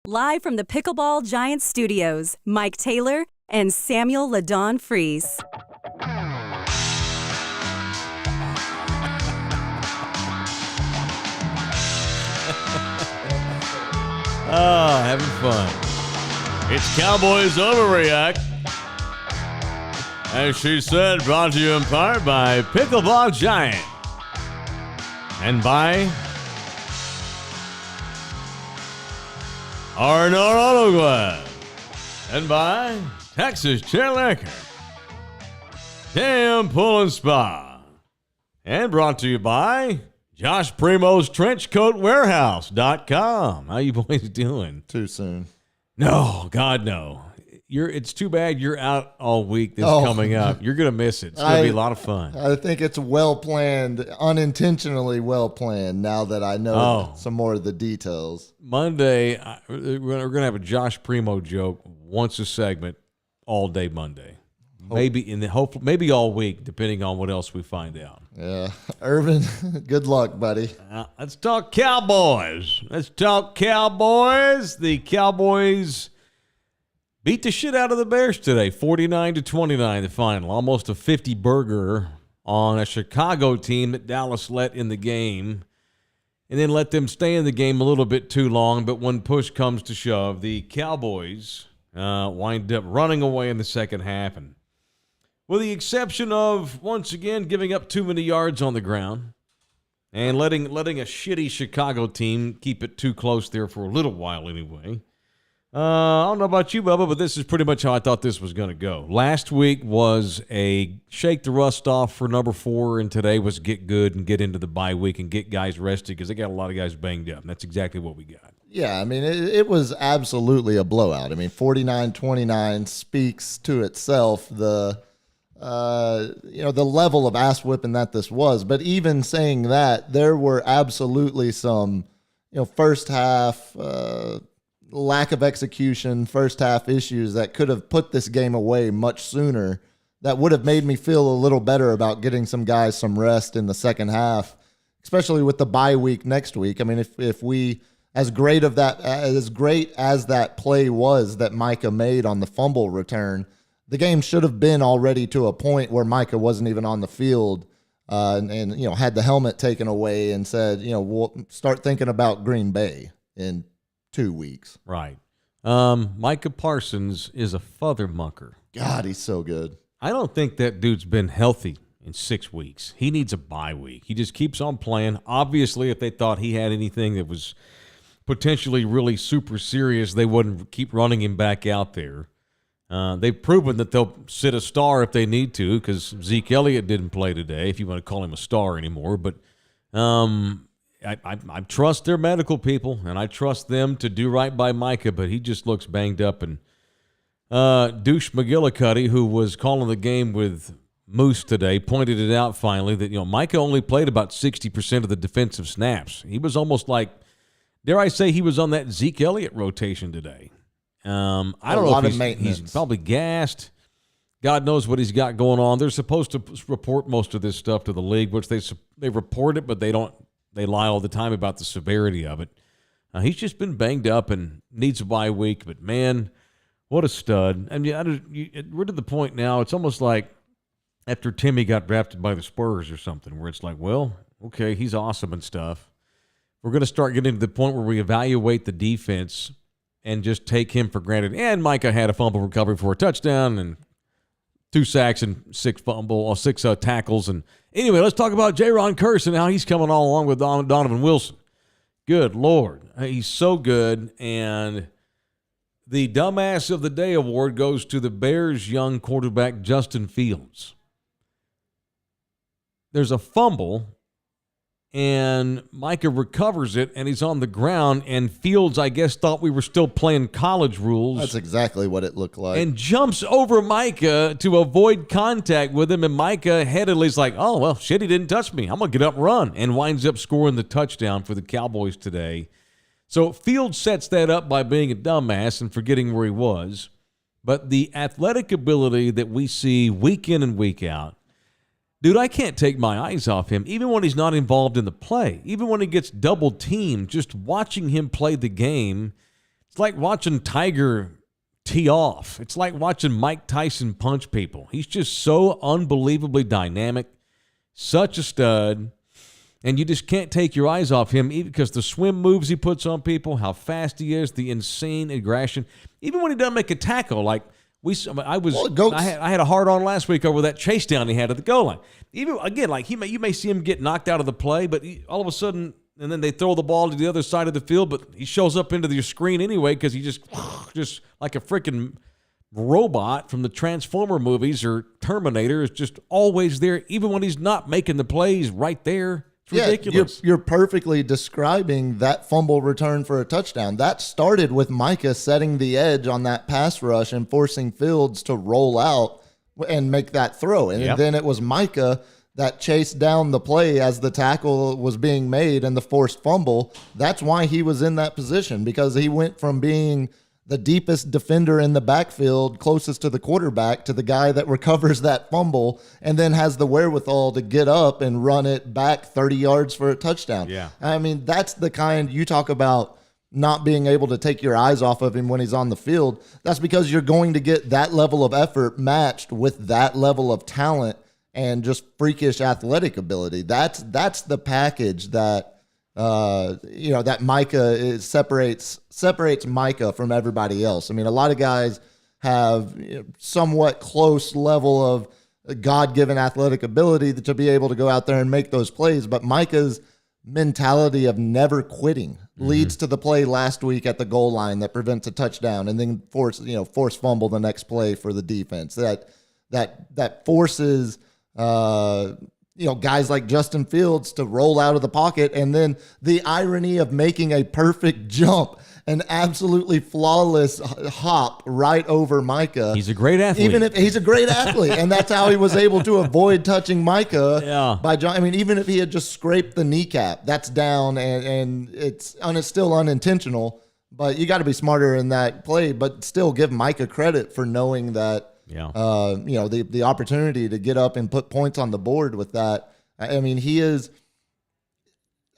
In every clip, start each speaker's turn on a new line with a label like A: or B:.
A: Live from the Pickleball Giants studios, Mike Taylor and Samuel LaDon Freese.
B: Having fun. It's Cowboys Overreact. As she said, brought to you in part by Pickleball Giant. And by Arnold Auto Glass. And by Texas Chair Liquor. Damn Pull and Spa. And brought to you by Josh Primo's TrenchcoatWarehouse.com. How you boys doing?
C: Too soon.
B: No, God, no. It's too bad you're out all week this coming up. You're going to miss it. It's going to be a lot of fun.
C: I think it's well planned, unintentionally well planned, now that I know some more of the details.
B: Monday, we're going to have a Josh Primo joke once a segment all day Monday. Maybe all week, depending on what else we find out.
C: Yeah. Irvin, good luck, buddy.
B: Let's talk Cowboys. The Cowboys beat the shit out of the Bears today, 49-29, the final. Almost a 50-burger on a Chicago team that Dallas let in the game and then let them stay in the game a little bit too long. But when push comes to shove, the Cowboys wind up running away in the second half, and with the exception of, once again, giving up too many yards on the ground and letting a shitty Chicago team keep it too close there for a little while anyway. I don't know about you, Bubba, but this is pretty much how I thought this was going to go. Last week was a shake the rust off for number 4, and today was get good and get into the bye week and get guys rested because they got a lot of guys banged up, and that's exactly what we got.
C: Yeah, I mean, it was absolutely a blowout. I mean, 49-29 speaks to itself, the level of ass whipping that this was. But even saying that, there were absolutely some, first half lack of execution, first half issues that could have put this game away much sooner. That would have made me feel a little better about getting some guys some rest in the second half, especially with the bye week next week. I mean, if we, as great as that play was that Micah made on the fumble return, the game should have been already to a point where Micah wasn't even on the field and had the helmet taken away and said, we'll start thinking about Green Bay in 2 weeks.
B: Right. Micah Parsons is a futhermucker.
C: God, he's so good.
B: I don't think that dude's been healthy in 6 weeks. He needs a bye week. He just keeps on playing. Obviously, if they thought he had anything that was potentially really super serious, they wouldn't keep running him back out there. They've proven that they'll sit a star if they need to, because Zeke Elliott didn't play today, if you want to call him a star anymore. But I trust their medical people, and I trust them to do right by Micah, but he just looks banged up. And Douche McGillicuddy, who was calling the game with Moose today, pointed it out finally that Micah only played about 60% of the defensive snaps. He was almost like, dare I say, he was on that Zeke Elliott rotation today. I don't know if he's probably gassed. God knows what he's got going on. They're supposed to report most of this stuff to the league, which they report it, but they don't. They lie all the time about the severity of it. He's just been banged up and needs a bye week. But man, what a stud! I mean, we're to the point now. It's almost like after Timmy got drafted by the Spurs or something, where it's like, well, okay, he's awesome and stuff. We're going to start getting to the point where we evaluate the defense and just take him for granted. And Micah had a fumble recovery for a touchdown and 2 sacks and 6 tackles. And anyway, let's talk about Jaron Curse and how he's coming all along with Donovan Wilson. Good Lord. He's so good. And the Dumbass of the Day award goes to the Bears' young quarterback, Justin Fields. There's a fumble, and Micah recovers it, and he's on the ground, and Fields, I guess, thought we were still playing college rules.
C: That's exactly what it looked like.
B: And jumps over Micah to avoid contact with him, and Micah headedly is like, oh, well, shit, he didn't touch me. I'm going to get up and run, and winds up scoring the touchdown for the Cowboys today. So Fields sets that up by being a dumbass and forgetting where he was. But the athletic ability that we see week in and week out, dude, I can't take my eyes off him, even when he's not involved in the play. Even when he gets double-teamed, just watching him play the game It's like watching Tiger tee off. It's like watching Mike Tyson punch people. He's just so unbelievably dynamic, such a stud, and you just can't take your eyes off him, even because the swim moves he puts on people, how fast he is, the insane aggression. Even when he doesn't make a tackle, like I had a hard on last week over that chase down he had at the goal line. Even again, like you may see him get knocked out of the play, but all of a sudden, and then they throw the ball to the other side of the field, but he shows up into your screen anyway because he just like a freaking robot from the Transformer movies or Terminator is just always there, even when he's not making the plays right there. It's ridiculous.
C: You're perfectly describing that fumble return for a touchdown. That started with Micah setting the edge on that pass rush and forcing Fields to roll out and make that throw. And then it was Micah that chased down the play as the tackle was being made and the forced fumble. That's why he was in that position, because he went from being the deepest defender in the backfield, closest to the quarterback, to the guy that recovers that fumble and then has the wherewithal to get up and run it back 30 yards for a touchdown.
B: Yeah.
C: I mean, that's the kind you talk about not being able to take your eyes off of him when he's on the field. That's because you're going to get that level of effort matched with that level of talent and just freakish athletic ability. That's the package that that Micah separates Micah from everybody else. I mean, a lot of guys have somewhat close level of God-given athletic ability to be able to go out there and make those plays, but Micah's mentality of never quitting leads to the play last week at the goal line that prevents a touchdown, and then force fumble the next play for the defense. That forces guys like Justin Fields to roll out of the pocket, and then the irony of making a perfect jump, an absolutely flawless hop right over Micah.
B: He's a great athlete.
C: Even if he's a great athlete, and that's how he was able to avoid touching Micah.
B: Yeah.
C: By John. I mean, even if he had just scraped the kneecap, that's down, and it's still unintentional. But you got to be smarter in that play. But still, give Micah credit for knowing that.
B: Yeah.
C: The opportunity to get up and put points on the board with that. I mean, he is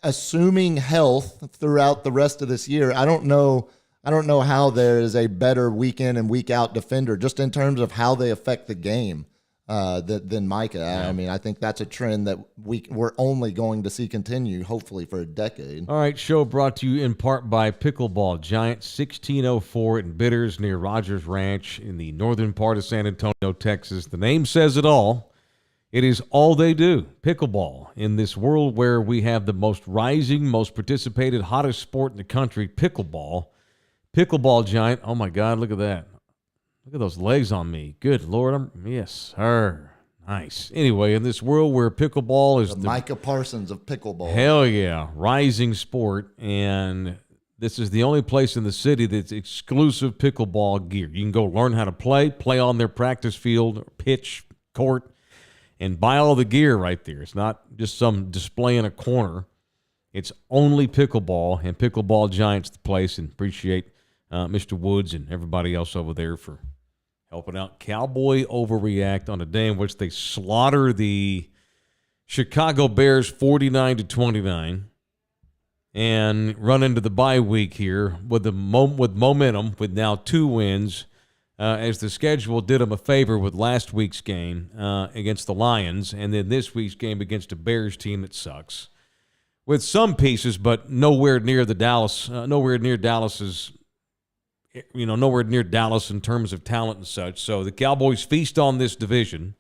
C: assuming health throughout the rest of this year. I don't know how there is a better week in and week out defender just in terms of how they affect the game than Micah. Yeah. I mean, I think that's a trend that we're only going to see continue, hopefully, for a decade.
B: All right, show brought to you in part by Pickleball Giant, 1604 in Bitters near Rogers Ranch in the northern part of San Antonio, Texas. The name says it all. It is all they do, pickleball. In this world where we have the most rising, most participated, hottest sport in the country, pickleball. Pickleball Giant, oh my God, look at that. Look at those legs on me. Good Lord. Yes, sir. Nice. Anyway, in this world where pickleball is
C: the Micah Parsons of pickleball.
B: Hell yeah. Rising sport. And this is the only place in the city that's exclusive pickleball gear. You can go learn how to play on their practice field, pitch, court, and buy all the gear right there. It's not just some display in a corner. It's only pickleball, and Pickleball Giant's the place. And appreciate Mr. Woods and everybody else over there for helping out Cowboy Overreact on a day in which they slaughter the Chicago Bears 49-29 and run into the bye week here with momentum with now 2 wins as the schedule did them a favor with last week's game against the Lions and then this week's game against a Bears team that sucks with some pieces, but nowhere near Dallas in terms of talent and such. So the Cowboys feast on this division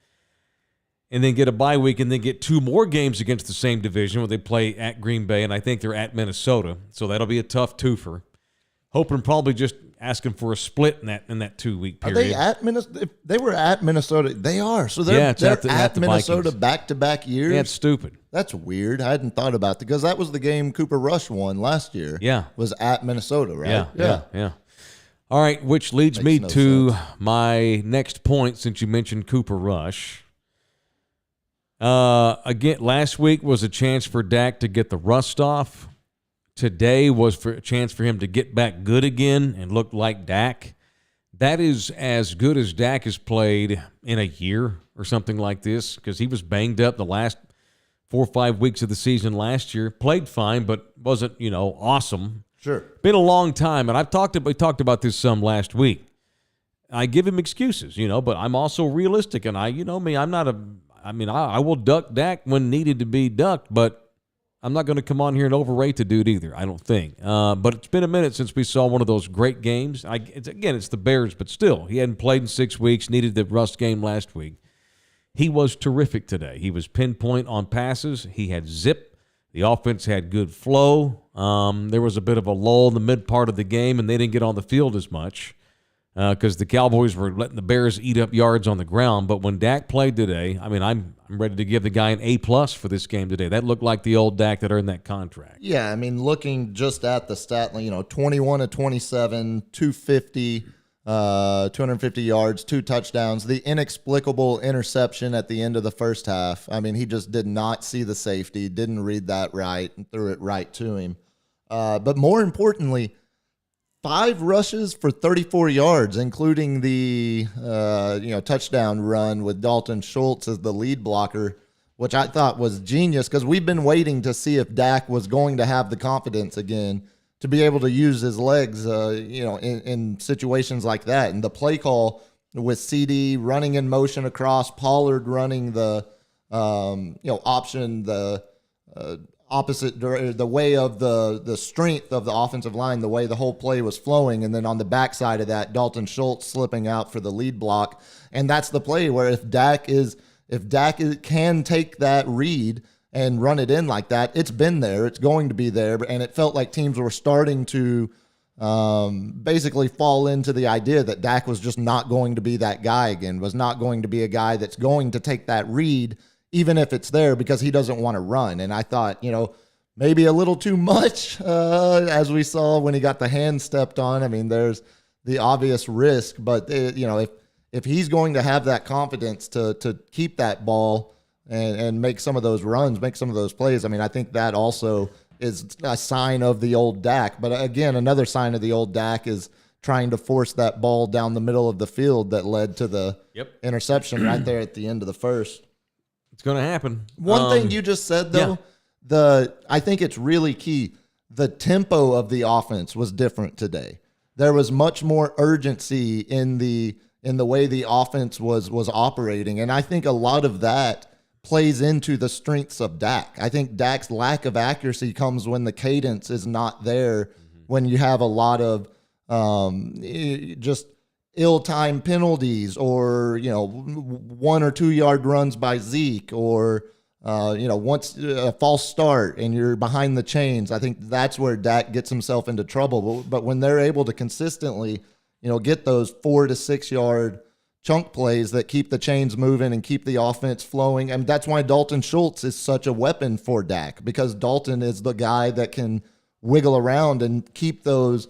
B: and then get a bye week and then get 2 more games against the same division where they play at Green Bay, and I think they're at Minnesota. So that'll be a tough twofer. Hoping probably just asking for a split in that 2-week period.
C: Are they at Minnesota? If they were at Minnesota. They are. So they're at the Minnesota back-to-back years?
B: Yeah, it's stupid.
C: That's weird. I hadn't thought about that because that was the game Cooper Rush won last year.
B: Yeah.
C: Was at Minnesota, right?
B: Yeah. All right, which leads me to my next point since you mentioned Cooper Rush. Again, last week was a chance for Dak to get the rust off. Today was a chance for him to get back good again and look like Dak. That is as good as Dak has played in a year or something like this because he was banged up the last 4 or 5 weeks of the season last year. Played fine, but wasn't, awesome.
C: Sure.
B: Been a long time, and we talked about this some last week. I give him excuses, but I'm also realistic, and I will duck Dak when needed to be ducked, but I'm not going to come on here and overrate the dude either, I don't think. But it's been a minute since we saw one of those great games. It's the Bears, but still, he hadn't played in 6 weeks, needed the rust game last week. He was terrific today. He was pinpoint on passes. He had zip. The offense had good flow. There was a bit of a lull in the mid part of the game, and they didn't get on the field as much because the Cowboys were letting the Bears eat up yards on the ground. But when Dak played today, I'm ready to give the guy an A+ for this game today. That looked like the old Dak that earned that contract.
C: Yeah, looking just at the stat, 21 of 27, 250 yards, 2 touchdowns. The inexplicable interception at the end of the first half. He just did not see the safety, didn't read that right, and threw it right to him. But more importantly, 5 rushes for 34 yards, including the touchdown run with Dalton Schultz as the lead blocker, which I thought was genius because we've been waiting to see if Dak was going to have the confidence again to be able to use his legs, in situations like that. And the play call with CD running in motion across, Pollard running the option, the opposite, the way of the strength of the offensive line, the way the whole play was flowing. And then on the backside of that, Dalton Schultz slipping out for the lead block. And that's the play where if Dak can take that read and run it in like that, it's been there. It's going to be there. And it felt like teams were starting to basically fall into the idea that Dak was just not going to be that guy again, was not going to be a guy that's going to take that read, even if it's there, because he doesn't want to run. And I thought, maybe a little too much, as we saw when he got the hand stepped on. There's the obvious risk, but if he's going to have that confidence to keep that ball and make some of those runs, make some of those plays, I think that also is a sign of the old Dak. But again, another sign of the old Dak is trying to force that ball down the middle of the field that led to the interception right there at the end of the first.
B: It's going to happen.
C: One thing you just said, though, I think it's really key. The tempo of the offense was different today. There was much more urgency in the way the offense was operating, and I think a lot of that plays into the strengths of Dak. I think Dak's lack of accuracy comes when the cadence is not there, when you have a lot of just ill-timed penalties or, 1 or 2 yard runs by Zeke or, once a false start and you're behind the chains. I think that's where Dak gets himself into trouble. But when they're able to consistently, get those 4 to 6 yard chunk plays that keep the chains moving and keep the offense flowing. That's why Dalton Schultz is such a weapon for Dak, because Dalton is the guy that can wiggle around and keep those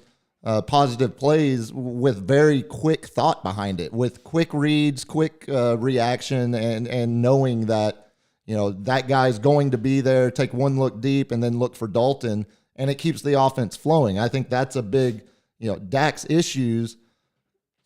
C: positive plays with very quick thought behind it, with quick reads, quick reaction, and knowing that, that guy's going to be there, take one look deep and then look for Dalton, and it keeps the offense flowing. I think that's a big, Dak's issues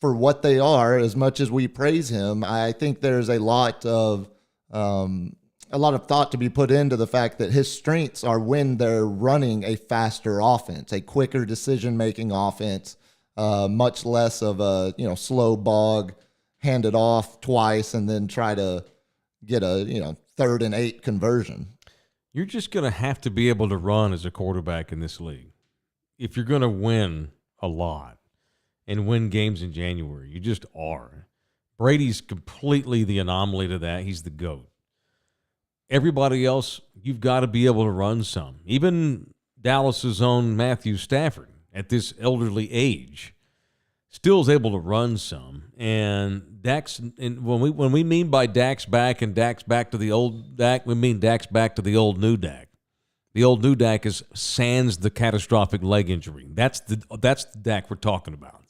C: for what they are, as much as we praise him. I think there's a lot of thought to be put into the fact that his strengths are when they're running a faster offense, a quicker decision-making offense, much less of a, slow bog, hand it off twice and then try to get a, 3rd and 8 conversion.
B: You're just going to have to be able to run as a quarterback in this league. If you're going to win a lot and win games in January, you just are. Brady's completely the anomaly to that. He's the GOAT. Everybody else, you've got to be able to run some. Even Dallas's own Matthew Stafford, at this elderly age, still is able to run some. And when we mean by Dak's back and Dak's back to the old Dak, we mean Dak's back to the old new Dak. The old new Dak is sans the catastrophic leg injury. That's the Dak we're talking about.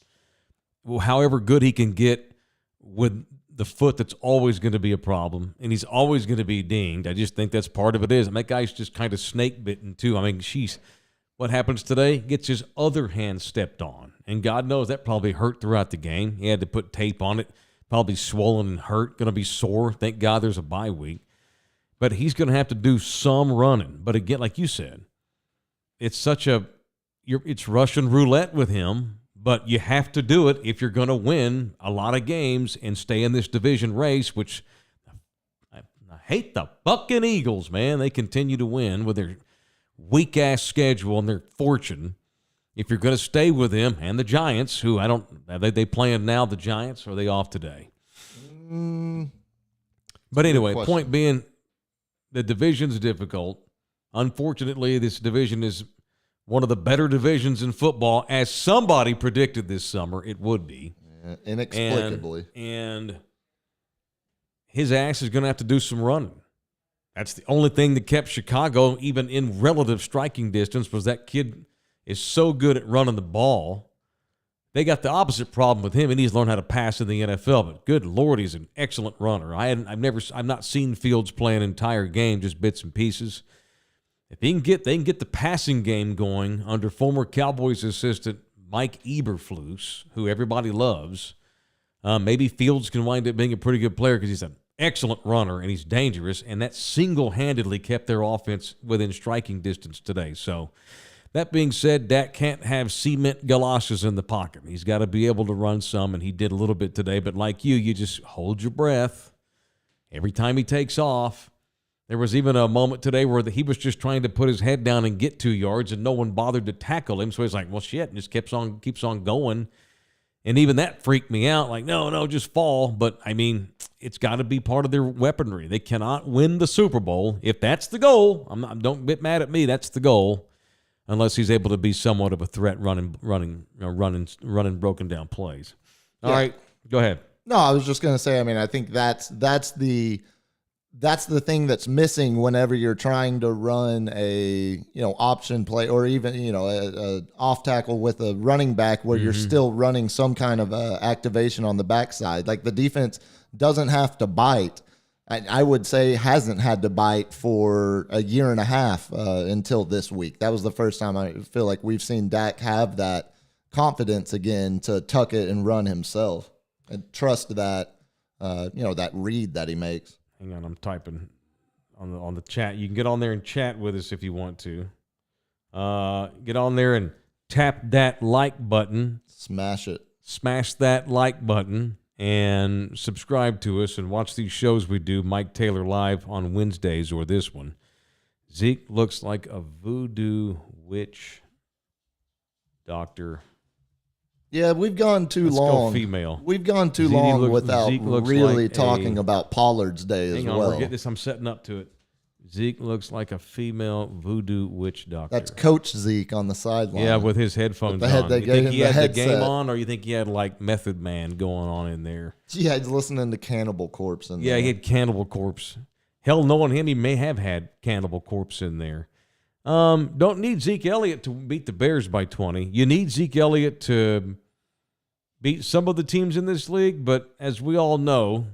B: However good he can get with the foot, that's always going to be a problem, and he's always going to be dinged. I just think that's part of it is. And that guy's just kind of snake bitten too. What happens today? Gets his other hand stepped on, and God knows that probably hurt throughout the game. He had to put tape on it, probably swollen and hurt, going to be sore. Thank God there's a bye week. But he's going to have to do some running. But again, like you said, it's such a it's Russian roulette with him. But you have to do it if you're going to win a lot of games and stay in this division race, which I hate the fucking Eagles, man. They continue to win with their weak-ass schedule and their fortune. If you're going to stay with them and the Giants, who are they playing now, the Giants, or are they off today? But anyway, point being, the division's difficult. Unfortunately, this division is one of the better divisions in football, as somebody predicted this summer it would be.
C: Inexplicably.
B: And his ass is going to have to do some running. That's the only thing that kept Chicago even in relative striking distance, was that kid is so good at running the ball. They got the opposite problem with him. He needs to learn how to pass in the NFL, but good Lord, he's an excellent runner. I've not seen Fields play an entire game, just bits and pieces. If they can get the passing game going under former Cowboys assistant Mike Eberflus, who everybody loves, maybe Fields can wind up being a pretty good player because he's an excellent runner and he's dangerous, and that single-handedly kept their offense within striking distance today. So that being said, Dak can't have cement galoshes in the pocket. He's got to be able to run some, and he did a little bit today. But like you just hold your breath every time he takes off. There was even a moment today where he was just trying to put his head down and get 2 yards, and no one bothered to tackle him. So he's like, well, shit, and just keeps on going. And even that freaked me out. Like, no, just fall. But, I mean, it's got to be part of their weaponry. They cannot win the Super Bowl. If that's the goal, don't get mad at me, that's the goal, unless he's able to be somewhat of a threat running broken down plays. All right, go ahead.
C: No, I was just going to say, I mean, I think that's the thing that's missing whenever you're trying to run a option play, or even a off tackle with a running back where you're still running some kind of activation on the backside. Like, the defense doesn't have to bite. I would say hasn't had to bite for a year and a half until this week. That was the first time I feel like we've seen Dak have that confidence again to tuck it and run himself and trust that that read that he makes.
B: Hang on, I'm typing on the chat. You can get on there and chat with us if you want to. Get on there and tap that like button.
C: Smash it.
B: Smash that like button and subscribe to us and watch these shows we do. Mike Taylor Live on Wednesdays, or this one. Zeke looks like a voodoo witch doctor.
C: Yeah, we've gone too long.
B: Let's go female.
C: We've gone too long without really talking about Pollard's day as well.
B: Forget this. I'm setting up to it. Zeke looks like a female voodoo witch doctor.
C: That's Coach Zeke on the sideline.
B: Yeah, with his headphones on. You think he had the game on, or you think he had like Method Man going on in there?
C: Yeah, he's listening to Cannibal Corpse in there.
B: Yeah, he had Cannibal Corpse. Hell, knowing him, he may have had Cannibal Corpse in there. Don't need Zeke Elliott to beat the Bears by 20. You need Zeke Elliott to beat some of the teams in this league, but as we all know,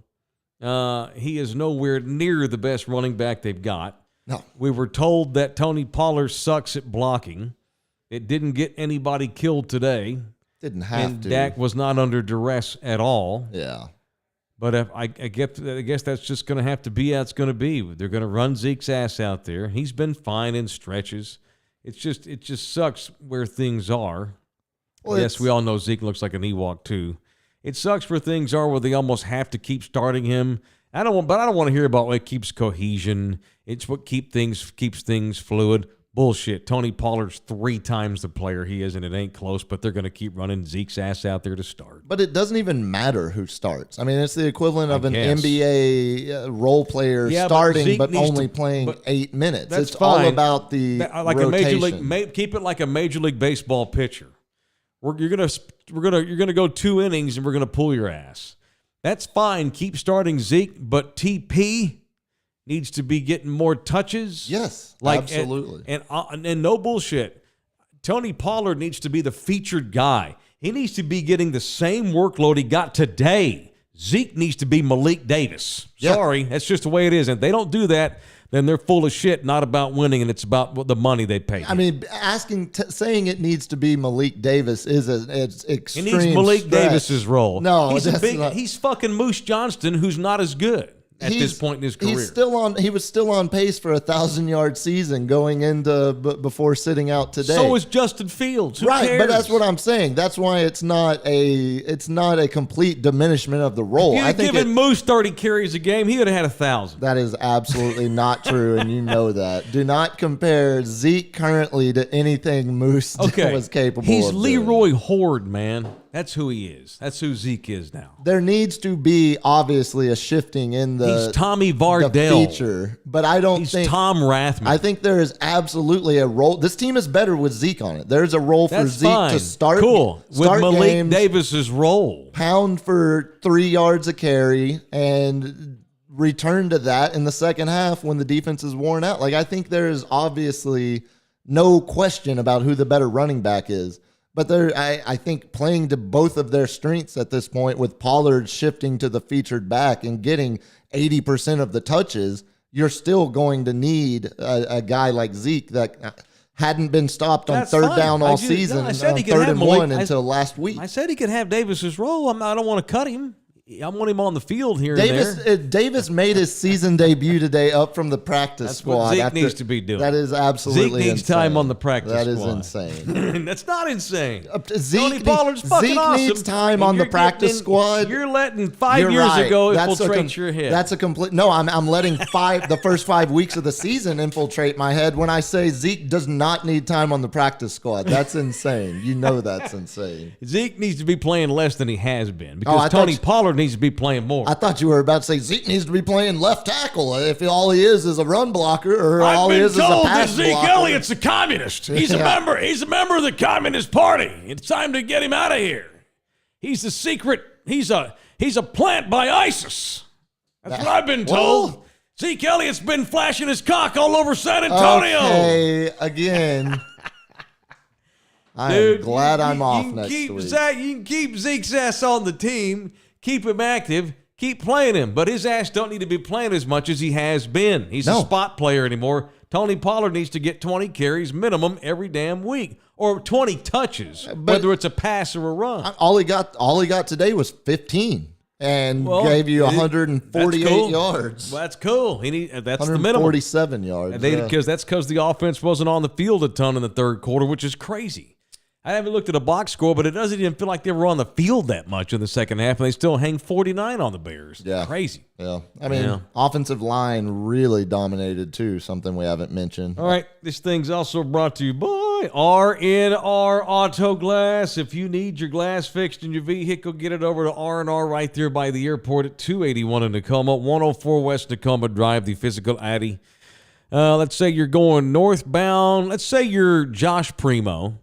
B: he is nowhere near the best running back they've got.
C: No.
B: We were told that Tony Pollard sucks at blocking. It didn't get anybody killed today.
C: Didn't have
B: and
C: to.
B: Dak was not under duress at all.
C: Yeah.
B: But if I guess that's just going to have to be how it's going to be. They're going to run Zeke's ass out there. He's been fine in stretches. It just sucks where things are. Well, yes, we all know Zeke looks like an Ewok too. It sucks where things are where they almost have to keep starting him. I don't want to hear about what keeps cohesion. It's what keeps things fluid. Bullshit. Tony Pollard's 3 times the player he is, and it ain't close, but they're going to keep running Zeke's ass out there to start.
C: But it doesn't even matter who starts. I mean, it's the equivalent of an NBA role player starting but only playing 8 minutes.
B: That's
C: it's
B: fine.
C: All about the
B: like
C: rotation.
B: A major league. Keep it like a Major League Baseball pitcher. You're gonna go 2 innings and we're gonna pull your ass. That's fine. Keep starting Zeke, but TP needs to be getting more touches.
C: Yes, absolutely.
B: And no bullshit. Tony Pollard needs to be the featured guy. He needs to be getting the same workload he got today. Zeke needs to be Malik Davis. Sorry, that's just the way it is. And if they don't do that, then they're full of shit, not about winning, and it's about the money they pay.
C: I mean, saying it needs to be Malik Davis is it's extreme.
B: He needs Malik
C: stretch.
B: Davis's role.
C: No,
B: he's fucking Moose Johnston, who's not as good. at this point in his career.
C: He was still on pace for a 1,000-yard season going into before sitting out today.
B: So is Justin Fields. Who
C: right,
B: cares?
C: but that's what I'm saying. That's why it's not a complete diminishment of the role.
B: If you had given Moose 30 carries a game, he would have had 1,000.
C: That is absolutely not true, and you know that. Do not compare Zeke currently to anything Moose was capable of.
B: He's Leroy Horde, man. That's who he is. That's who Zeke is now.
C: There needs to be obviously a shifting in
B: He's Tommy Vardell.
C: The feature, but I don't think
B: Tom Rathman.
C: I think there is absolutely a role. This team is better with Zeke on it. There's a role for Zeke to start.
B: Cool. With Malik
C: games,
B: Davis's role.
C: Pound for 3 yards a carry and return to that in the second half when the defense is worn out. Like, I think there is obviously no question about who the better running back is. But I think playing to both of their strengths at this point, with Pollard shifting to the featured back and getting 80% of the touches, you're still going to need a guy like Zeke that hadn't been stopped on third down all season, on 3rd and 1 until last week.
B: I said he could have Davis's role. I don't want to cut him. I want him on the field here and there.
C: Davis made his season debut today up from the practice squad.
B: That's what Zeke needs to be doing.
C: That is absolutely
B: Zeke needs
C: insane.
B: time on the practice squad.
C: That is insane.
B: That's not insane.
C: Zeke,
B: Pollard's fucking
C: Zeke
B: awesome.
C: needs time on the practice squad.
B: You're letting 5 years ago infiltrate your head.
C: That's a complete. No, I'm letting the first 5 weeks of the season infiltrate my head when I say Zeke does not need time on the practice squad. That's insane. You know that's insane.
B: Zeke needs to be playing less than he has been because Tony Pollard needs to be playing more.
C: I thought you were about to say Zeke needs to be playing left tackle if all he is a run blocker or all he is a pass blocker.
B: I've been told that Zeke Elliott's a communist. He's a member. He's a member of the Communist Party. It's time to get him out of here. He's a secret. He's a plant by ISIS. That's what I've been told. Well, Zeke Elliott's been flashing his cock all over San Antonio.
C: Okay, again. I'm glad I'm off next week.
B: You can keep Zeke's ass on the team, keep him active. Keep playing him, but his ass don't need to be playing as much as he has been. He's a spot player anymore. Tony Pollard needs to get 20 carries minimum every damn week, or 20 touches, whether it's a pass or a run.
C: All he got today was 15, and gave you 148 yards.
B: Well, that's cool. That's the minimum.
C: 147 yards.
B: That's because the offense wasn't on the field a ton in the third quarter, which is crazy. I haven't looked at a box score, but it doesn't even feel like they were on the field that much in the second half, and they still hang 49 on the Bears. Yeah. Crazy.
C: Yeah. I mean, offensive line really dominated, too, something we haven't mentioned.
B: All right. This thing's also brought to you by R&R Auto Glass. If you need your glass fixed in your vehicle, get it over to R&R right there by the airport at 281 in Tacoma, 104 West Tacoma Drive, the physical Addy. Let's say you're going northbound. Let's say you're Josh Primo.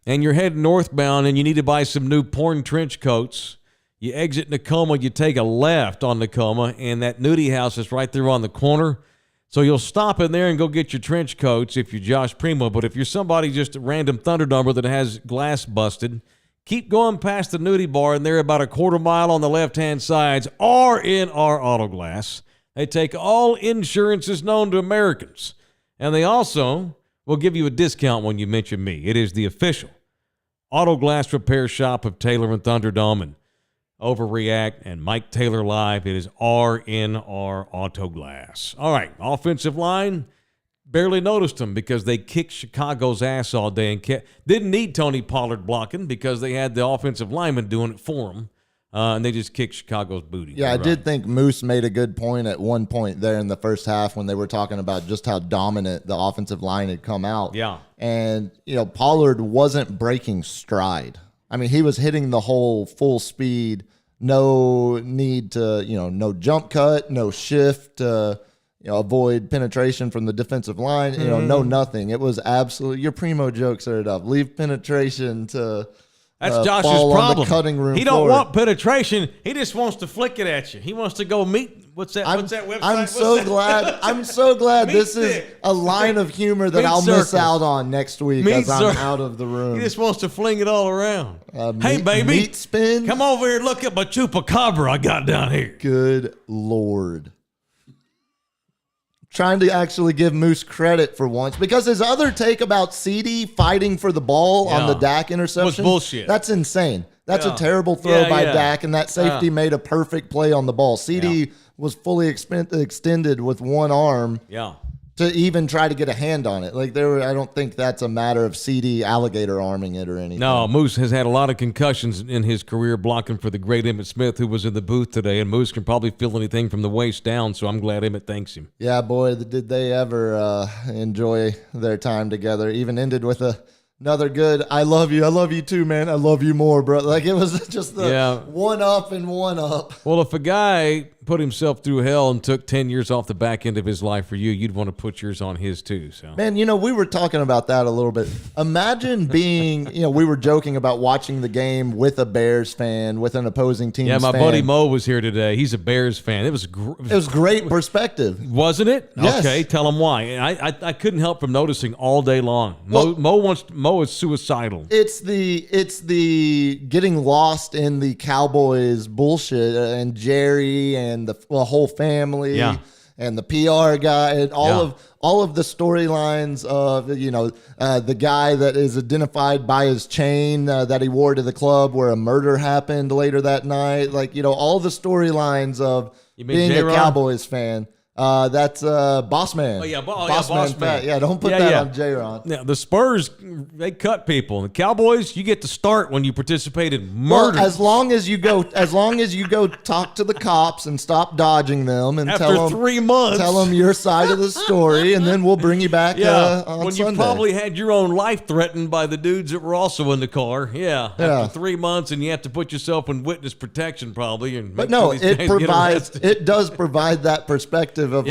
B: And you're heading northbound and you need to buy some new porn trench coats. You exit Tacoma, you take a left on Tacoma, and that nudie house is right there on the corner. So you'll stop in there and go get your trench coats if you're Josh Primo. But if you're somebody just a random thunderdomer that has glass busted, keep going past the nudie bar, and they're about a quarter mile on the left-hand sides. R&R Auto Glass. They take all insurances known to Americans. And they also will give you a discount when you mention me. It is the official auto glass repair shop of Taylor and Thunderdome and Overreact and Mike Taylor Live. It is R&R Auto Glass. All right, offensive line, barely noticed them because they kicked Chicago's ass all day and didn't need Tony Pollard blocking because they had the offensive lineman doing it for them. And they just kicked Chicago's booty.
C: Yeah, I did think Moose made a good point at one point there in the first half when they were talking about just how dominant the offensive line had come out.
B: Yeah.
C: And, Pollard wasn't breaking stride. I mean, he was hitting the hole full speed, no need to, no jump cut, no shift, avoid penetration from the defensive line, no nothing. It was absolutely, your Primo jokes are enough. Leave penetration to...
B: That's Josh's problem.
C: Cutting room
B: he don't want penetration. He just wants to flick it at you. He wants to go meet. What's that website?
C: I'm so glad this is a line of humor that I'll miss out on next week as I'm out of the room.
B: He just wants to fling it all around. Hey, baby.
C: Meat spin.
B: Come over here and look at my chupacabra I got down here.
C: Good Lord. trying to actually give Moose credit for once, because his other take about CD fighting for the ball on the Dak interception
B: was bullshit.
C: That's insane. That's a terrible throw by Dak, and that safety made a perfect play on the ball. CD was fully extended with one arm.
B: Yeah.
C: To even try to get a hand on it. Like I don't think that's a matter of CD alligator arming it or anything.
B: No, Moose has had a lot of concussions in his career blocking for the great Emmitt Smith, who was in the booth today, and Moose can probably feel anything from the waist down, so I'm glad Emmitt thanks him.
C: Yeah, boy, did they ever enjoy their time together. Even ended with another good, I love you too, man. I love you more, bro. Like, it was just the one up and one up.
B: Well, if a guy put himself through hell and took 10 years off the back end of his life for you, you'd want to put yours on his too. So,
C: man, we were talking about that a little bit. Imagine being, we were joking about watching the game with a Bears fan, with an opposing team's fan.
B: Yeah, my buddy Mo was here today. He's a Bears fan. It was
C: great perspective.
B: Wasn't it?
C: Yes.
B: Okay, tell him why. I couldn't help from noticing all day long. Mo is suicidal.
C: It's the getting lost in the Cowboys bullshit and Jerry and the whole family and the PR guy and all of the storylines of the guy that is identified by his chain that he wore to the club where a murder happened later that night. Like, all the storylines of being a Cowboys fan. That's Boss Man.
B: Oh, yeah.
C: Boss Man.
B: Man.
C: Yeah, don't put that on J-Ron.
B: Yeah, the Spurs, they cut people. The Cowboys, you get to start when you participate in murder.
C: Well, as long as you go talk to the cops and stop dodging them and
B: after 3 months,
C: tell them your side of the story, and then we'll bring you back on
B: when
C: Sunday.
B: You probably had your own life threatened by the dudes that were also in the car. Yeah. After 3 months, and you have to put yourself in witness protection probably.
C: But no, it does provide that perspective of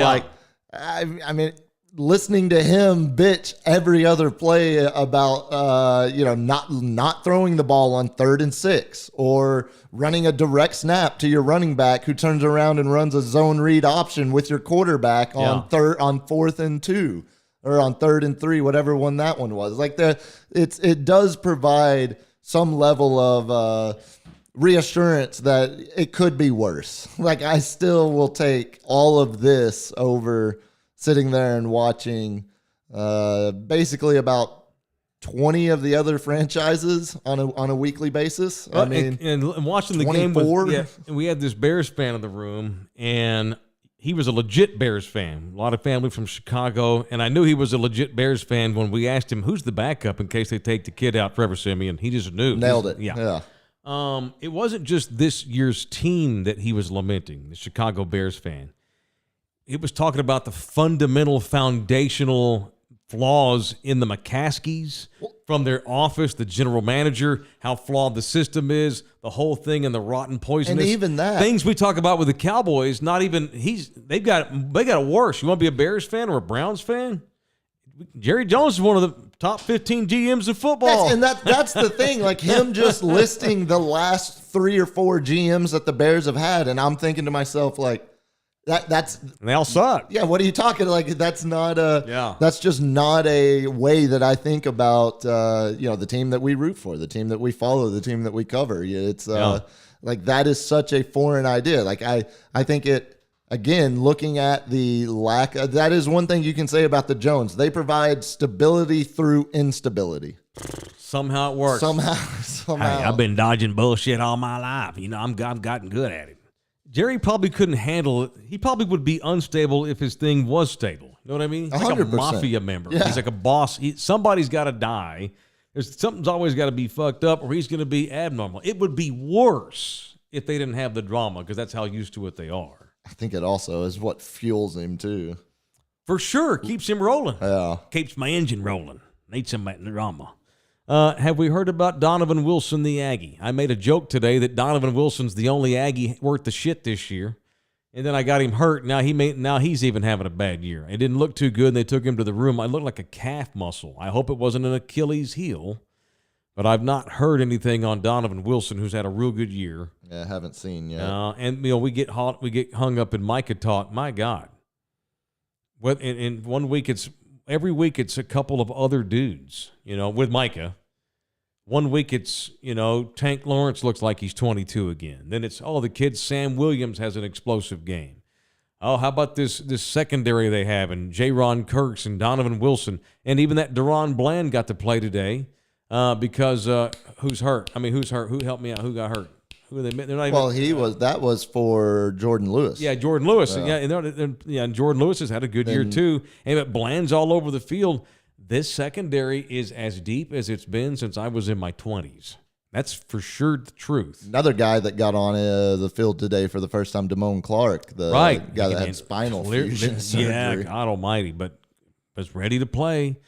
C: I mean, listening to him bitch every other play about not throwing the ball on 3rd and 6 or running a direct snap to your running back who turns around and runs a zone read option with your quarterback on 4th and 2 or on 3rd and 3, whatever one that one was. Like it does provide some level of reassurance that it could be worse. Like, I still will take all of this over sitting there and watching basically about 20 of the other franchises on a weekly basis. I mean,
B: and watching the
C: 24.
B: game and we had this Bears fan in the room, and he was a legit Bears fan. A lot of family from Chicago, and I knew he was a legit Bears fan when we asked him who's the backup in case they take the kid out, Trevor Siemian. He just knew.
C: Nailed it.
B: Yeah. It wasn't just this year's team that he was lamenting, the Chicago Bears fan. It was talking about the fundamental, foundational flaws in the McCaskies, from their office, the general manager, how flawed the system is, the whole thing, and the rotten poisonous.
C: And even that.
B: Things we talk about with the Cowboys, they got it worse. You want to be a Bears fan or a Browns fan? Jerry Jones is one of the top 15 GMs in football.
C: Yes, and that's the thing. Like, him just listing the last 3 or 4 GMs that the Bears have had, and I'm thinking to myself, like, that's
B: and they all suck.
C: Yeah, what are you talking? Like, that's not that's just not a way that I think about the team that we root for, the team that we follow, the team that we cover. It's like, that is such a foreign idea. Like, I think it. Again, looking at the lack of, that is one thing you can say about the Jones. They provide stability through instability.
B: Somehow it works.
C: Somehow.
B: Hey, I've been dodging bullshit all my life. I've gotten good at it. Jerry probably couldn't handle it. He probably would be unstable if his thing was stable. You know what I mean? He's like
C: 100%.
B: a mafia member.
C: Yeah.
B: He's like a boss. Somebody's got to die. Something's always got to be fucked up, or he's going to be abnormal. It would be worse if they didn't have the drama, because that's how used to it they are.
C: I think it also is what fuels him too.
B: For sure. Keeps him rolling.
C: Yeah.
B: Keeps my engine rolling. Need some drama. Have we heard about Donovan Wilson, the Aggie? I made a joke today that Donovan Wilson's the only Aggie worth the shit this year. And then I got him hurt. Now he's even having a bad year. It didn't look too good, and they took him to the room. I looked like a calf muscle. I hope it wasn't an Achilles heel. But I've not heard anything on Donovan Wilson, who's had a real good year.
C: Yeah, I haven't seen yet.
B: And we get hung up in Micah talk. My God, in 1 week every week it's a couple of other dudes. With Micah. 1 week it's Tank Lawrence looks like he's 22 again. Then it's the kid Sam Williams has an explosive game. Oh, how about this secondary they have, and J-Ron Kirks and Donovan Wilson, and even that Deron Bland got to play today because who's hurt? I mean, who's hurt? Who helped me out? Who got hurt? Who are they? They're not even,
C: that was for Jordan Lewis.
B: Yeah, Jordan Lewis. Yeah, and Jordan Lewis has had a good year too. And Bland's all over the field. This secondary is as deep as it's been since I was in my 20s. That's for sure the truth.
C: Another guy that got on the field today for the first time, Damone Clark, the guy that had spinal fusion surgery.
B: Yeah, God almighty, but was ready to play.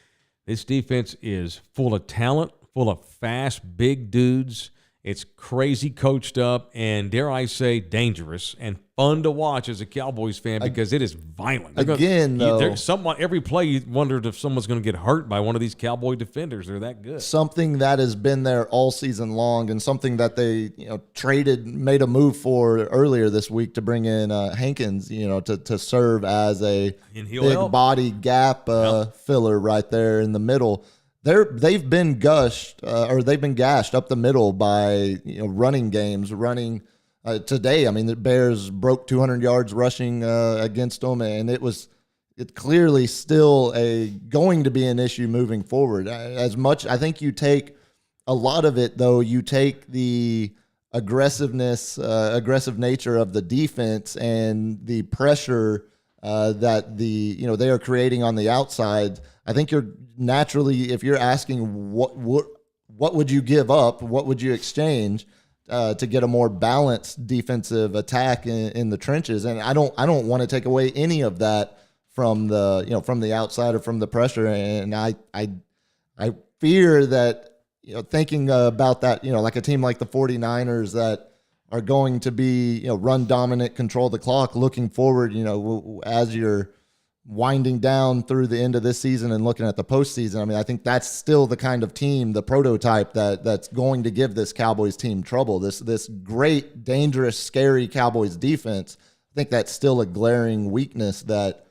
B: This defense is full of talent, full of fast, big dudes. It's crazy coached up and, dare I say, dangerous and fun to watch as a Cowboys fan because it is violent. Every play you wondered if someone's going to get hurt by one of these Cowboy defenders. They're that good.
C: Something that has been there all season long and something that they made a move for earlier this week to bring in Hankins, to serve as a big body gap filler right there in the middle. They've been gashed up the middle by running games. Today, I mean, the Bears broke 200 yards rushing against them, and it's clearly still going to be an issue moving forward. As much, I think you take a lot of it, though. You take the aggressive nature of the defense and the pressure that they are creating on the outside. I think you're naturally, if you're asking what would you give up, what would you exchange to get a more balanced defensive attack in the trenches, and I don't want to take away any of that from the outside or from the pressure, and I fear that thinking about that like a team like the 49ers that are going to be run dominant, control the clock, looking forward as you're winding down through the end of this season and looking at the postseason. I mean, I think that's still the kind of team, the prototype that's going to give this Cowboys team trouble. This great, dangerous, scary Cowboys defense. I think that's still a glaring weakness that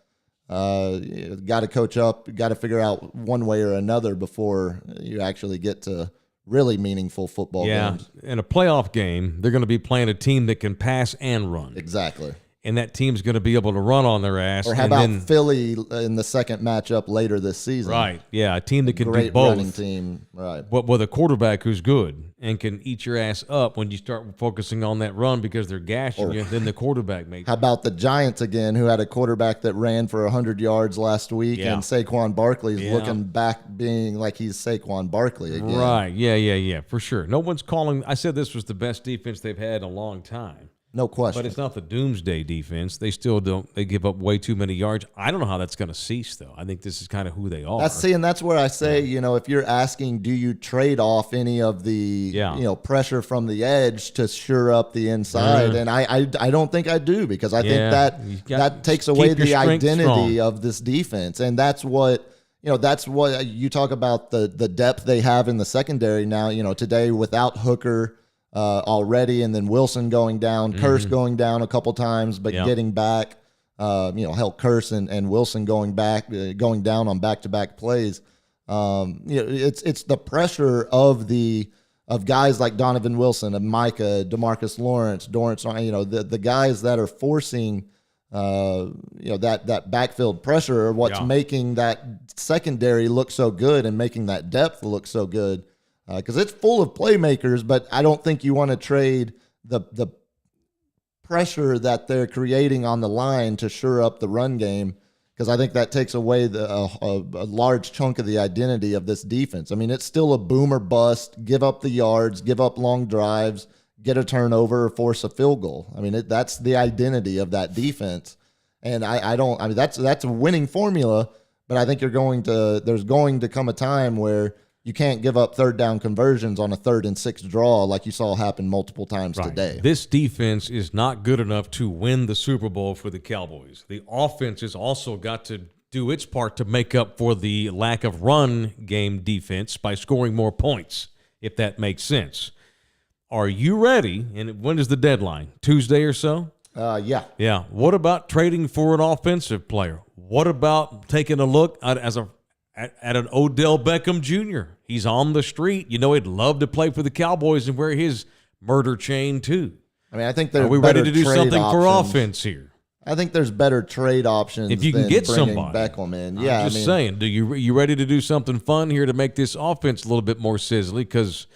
C: got to coach up, got to figure out one way or another before you actually get to really meaningful football games.
B: In a playoff game, they're going to be playing a team that can pass and run.
C: Exactly.
B: And that team's going to be able to run on their ass.
C: Or how about Philly in the second matchup later this season?
B: Right, yeah, a team that can do both.
C: Great running team, right.
B: But with a quarterback who's good and can eat your ass up when you start focusing on that run because they're gashing you, then the quarterback makes
C: How about the Giants again, who had a quarterback that ran for 100 yards last week, and Saquon Barkley's looking back being like he's Saquon Barkley again.
B: Right, yeah, for sure. No one's calling – I said this was the best defense they've had in a long time.
C: No question.
B: But it's not the doomsday defense. They still don't. They give up way too many yards. I don't know how that's going to cease, though. I think this is kind of who they are.
C: That's where I say, if you're asking, do you trade off any of the pressure from the edge to shore up the inside? And I don't think I do, because I think that takes away the identity of this defense, and that's what you talk about the depth they have in the secondary now. Today without Hooker. Already, and then Wilson going down, Curse going down a couple times, but getting back. Curse and Wilson going down on back-to-back plays. It's the pressure of guys like Donovan Wilson and Micah, DeMarcus Lawrence, Dorrance. The guys that are forcing that backfield pressure are what's making that secondary look so good and making that depth look so good. Because it's full of playmakers, but I don't think you want to trade the pressure that they're creating on the line to shore up the run game, because I think that takes away a large chunk of the identity of this defense. I mean, it's still a boom or bust, give up the yards, give up long drives, get a turnover, or force a field goal. I mean, that's the identity of that defense. And that's a winning formula, but I think there's going to come a time where you can't give up third down conversions on a 3rd and 6 draw like you saw happen multiple times today.
B: This defense is not good enough to win the Super Bowl for the Cowboys. The offense has also got to do its part to make up for the lack of run game defense by scoring more points, if that makes sense. Are you ready? And when is the deadline? Tuesday or so?
C: Yeah.
B: Yeah. What about trading for an offensive player? What about taking a look at an Odell Beckham Jr.? He's on the street. He'd love to play for the Cowboys and wear his murder chain too.
C: I mean, I think
B: are we ready to do something for offense here?
C: I think there's better trade options
B: if you can
C: than
B: get
C: bringing
B: somebody.
C: Beckham in.
B: I'm
C: Yeah,
B: just saying. Do you ready to do something fun here to make this offense a little bit more sizzly? Because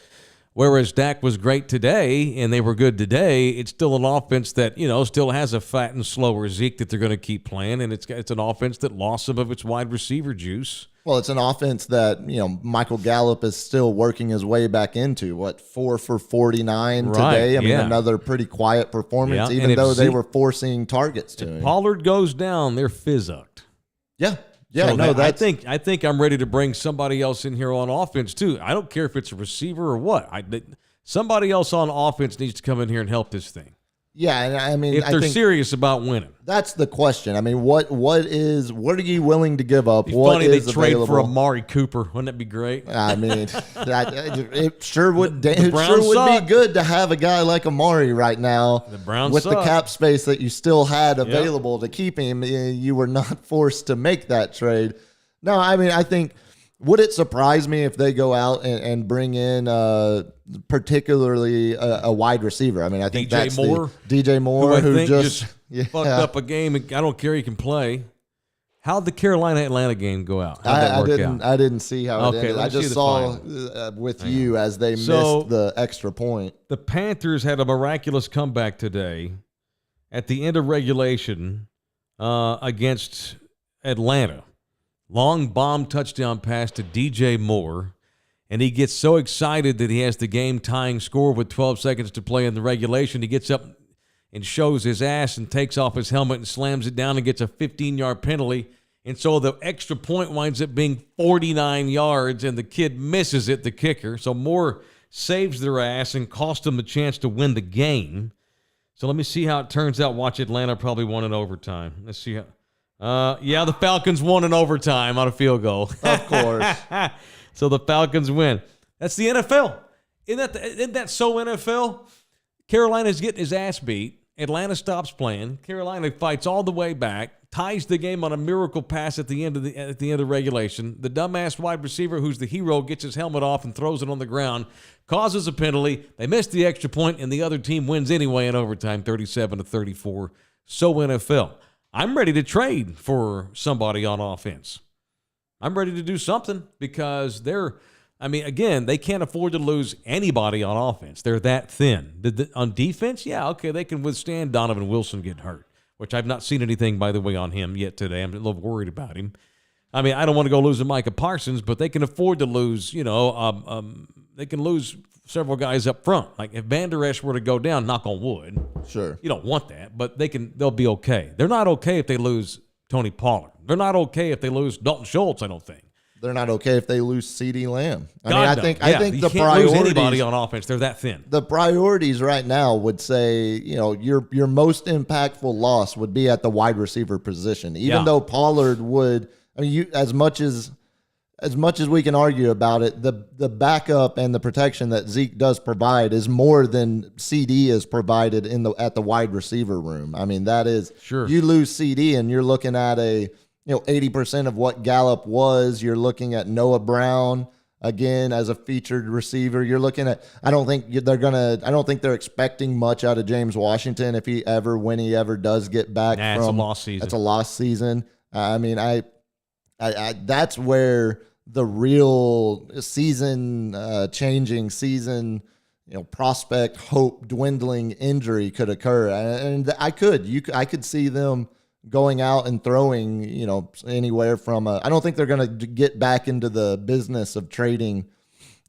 B: whereas Dak was great today and they were good today, it's still an offense that, still has a fat and slower Zeke that they're going to keep playing, and it's an offense that lost some of its wide receiver juice.
C: Well, it's an offense that, Michael Gallup is still working his way back into. 4 for 49 today? I mean, another pretty quiet performance, even though they were forcing targets to him.
B: Pollard goes down, they're fizzucked.
C: Yeah.
B: I think I'm ready to bring somebody else in here on offense too. I don't care if it's a receiver or what. Somebody else on offense needs to come in here and help this thing.
C: Yeah, and I mean,
B: if they're serious about winning,
C: that's the question. I mean, what are you willing to give up?
B: What is they trade available for Amari Cooper? Wouldn't that be great?
C: I mean, it sure would. It sure would be good to have a guy like Amari right now.
B: The Browns
C: with the cap space that you still had available to keep him. You were not forced to make that trade. No, I mean, I think. Would it surprise me if they go out and bring in particularly a wide receiver? I mean, I think
B: DJ Moore,
C: who just
B: fucked up a game. I don't care, he can play. How'd the Carolina-Atlanta game go out?
C: I didn't see how it ended. I just saw with you as they missed the extra point.
B: The Panthers had a miraculous comeback today at the end of regulation against Atlanta. Long bomb touchdown pass to DJ Moore, and he gets so excited that he has the game-tying score with 12 seconds to play in the regulation. He gets up and shows his ass and takes off his helmet and slams it down and gets a 15-yard penalty. And so the extra point winds up being 49 yards, and the kid misses it, the kicker. So Moore saves their ass and cost them the chance to win the game. So let me see how it turns out. Watch Atlanta probably won in overtime. Let's see how. The Falcons won in overtime on a field goal.
C: Of course.
B: So the Falcons win. That's the NFL. Isn't that so NFL? Carolina's getting his ass beat. Atlanta stops playing. Carolina fights all the way back, ties the game on a miracle pass at the end of regulation. The dumbass wide receiver, who's the hero, gets his helmet off and throws it on the ground, causes a penalty. They miss the extra point, and the other team wins anyway in overtime, 37-34. So NFL. I'm ready to trade for somebody on offense. I'm ready to do something because they can't afford to lose anybody on offense. They're that thin. On defense, they can withstand Donovan Wilson getting hurt, which I've not seen anything, by the way, on him yet today. I'm a little worried about him. I mean, I don't want to go losing Micah Parsons, but they can afford to lose, they can lose several guys up front. Like if Van Der Esch were to go down, knock on wood.
C: Sure.
B: You don't want that, but they'll be okay. They're not okay if they lose Tony Pollard. They're not okay if they lose Dalton Schultz, I don't think.
C: They're not okay if they lose CeeDee Lamb.
B: I think
C: the
B: can't
C: priorities,
B: lose anybody on offense. They're that thin.
C: The priorities right now would say, your most impactful loss would be at the wide receiver position. Even though Pollard would, as much as we can argue about it, the backup and the protection that Zeke does provide is more than CD is provided at the wide receiver room. I mean, that is
B: sure.
C: You lose CD and you're looking at 80% of what Gallup was. You're looking at Noah Brown again as a featured receiver. You're looking at. I don't think they're expecting much out of James Washington when he ever does get back.
B: It's a lost season.
C: That's a lost season. I that's where the real season-changing prospect hope dwindling injury could occur, and I could see them going out and throwing anywhere from I don't think they're going to get back into the business of trading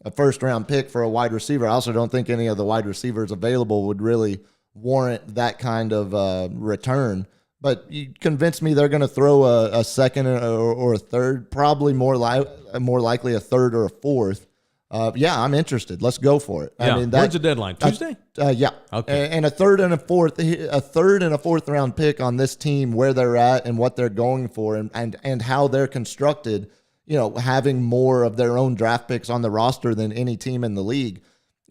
C: a first-round pick for a wide receiver. I also don't think any of the wide receivers available would really warrant that kind of return. But you convinced me they're going to throw a second or a third, probably more likely a third or a fourth. I'm interested. Let's go for it.
B: Yeah. When's the deadline? Tuesday?
C: Yeah.
B: Okay.
C: And a third and a fourth round pick on this team, where they're at and what they're going for, and how they're constructed. Having more of their own draft picks on the roster than any team in the league.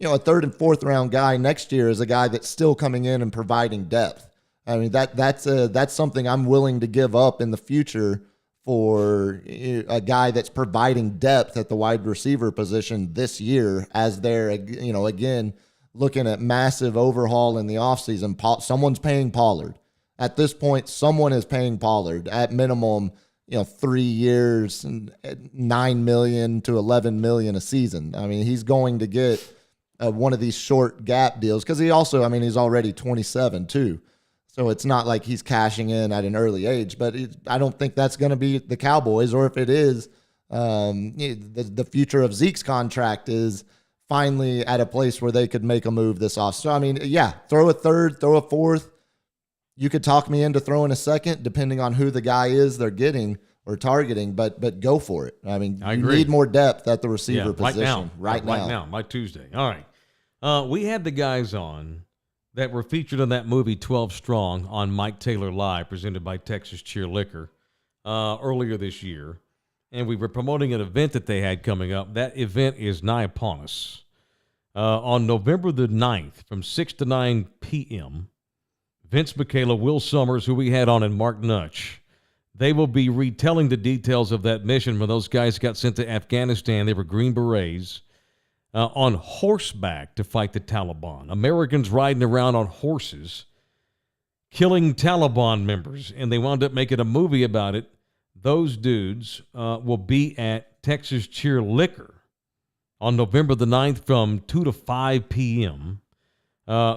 C: A third and fourth round guy next year is a guy that's still coming in and providing depth. I mean, that's something I'm willing to give up in the future for a guy that's providing depth at the wide receiver position this year, as they're, again, looking at massive overhaul in the offseason. Someone's paying Pollard. at this point, someone is paying Pollard at minimum, 3 years and $9 million to $11 million a season. I mean, he's going to get one of these short gap deals because he's already 27 too. So it's not like he's cashing in at an early age, but I don't think that's going to be the Cowboys, or if it is, the future of Zeke's contract is finally at a place where they could make a move this off. So, I mean, yeah, throw a third, throw a fourth. You could talk me into throwing a second, depending on who the guy is they're getting or targeting, but go for it. I mean, you need more depth at the receiver position right now.
B: By Tuesday. All right. We had the guys on that were featured in that movie 12 Strong on Mike Taylor Live, presented by Texas Cheer Liquor, earlier this year. And we were promoting an event that they had coming up. That event is nigh upon us. On November the 9th, from 6 to 9 p.m., Vince Michaela, Will Summers, who we had on, and Mark Nutch, they will be retelling the details of that mission when those guys got sent to Afghanistan. They were Green Berets on horseback to fight the Taliban. Americans riding around on horses, killing Taliban members, and they wound up making a movie about it. Those dudes will be at Texas Cheer Liquor on November the 9th from 2 to 5 p.m.,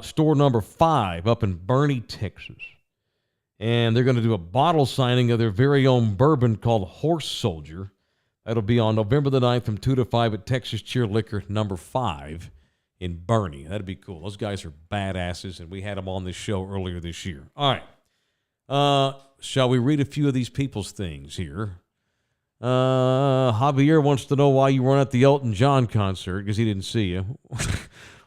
B: store number 5 up in Bernie, Texas. And they're going to do a bottle signing of their very own bourbon called Horse Soldier. That'll be on November the 9th from 2 to 5 at Texas Cheer Liquor number 5 in Bernie. That'd be cool. Those guys are badasses, and we had them on this show earlier this year. All right. Shall we read a few of these people's things here? Javier wants to know why you weren't at the Elton John concert, because he didn't see you.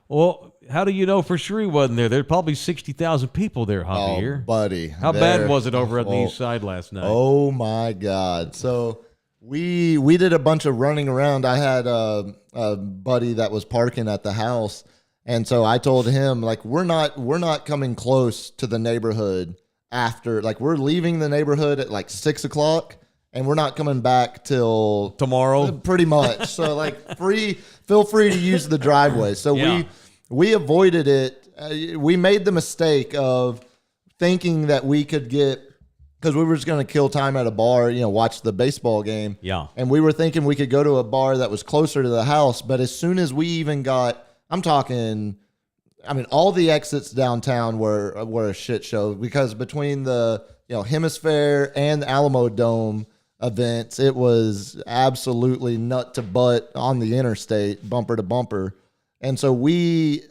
B: Well, how do you know for sure he wasn't there? There's probably 60,000 people there, Javier.
C: Oh, buddy.
B: How bad was it over at the East Side last night?
C: Oh, my God. So we did a bunch of running around. I had a buddy that was parking at the house, and so I told him, like, we're not coming close to the neighborhood after. Like, we're leaving the neighborhood at, like, 6 o'clock, and we're not coming back till
B: tomorrow.
C: Pretty much. So, like, feel free to use the driveway. So we avoided it. We made the mistake of thinking that we could get, because we were just going to kill time at a bar, watch the baseball game.
B: Yeah.
C: And we were thinking we could go to a bar that was closer to the house. But as soon as we even got, all the exits downtown were a shit show, because between the Hemisphere and the Alamo Dome events, it was absolutely nut to butt on the interstate, bumper to bumper. And so we,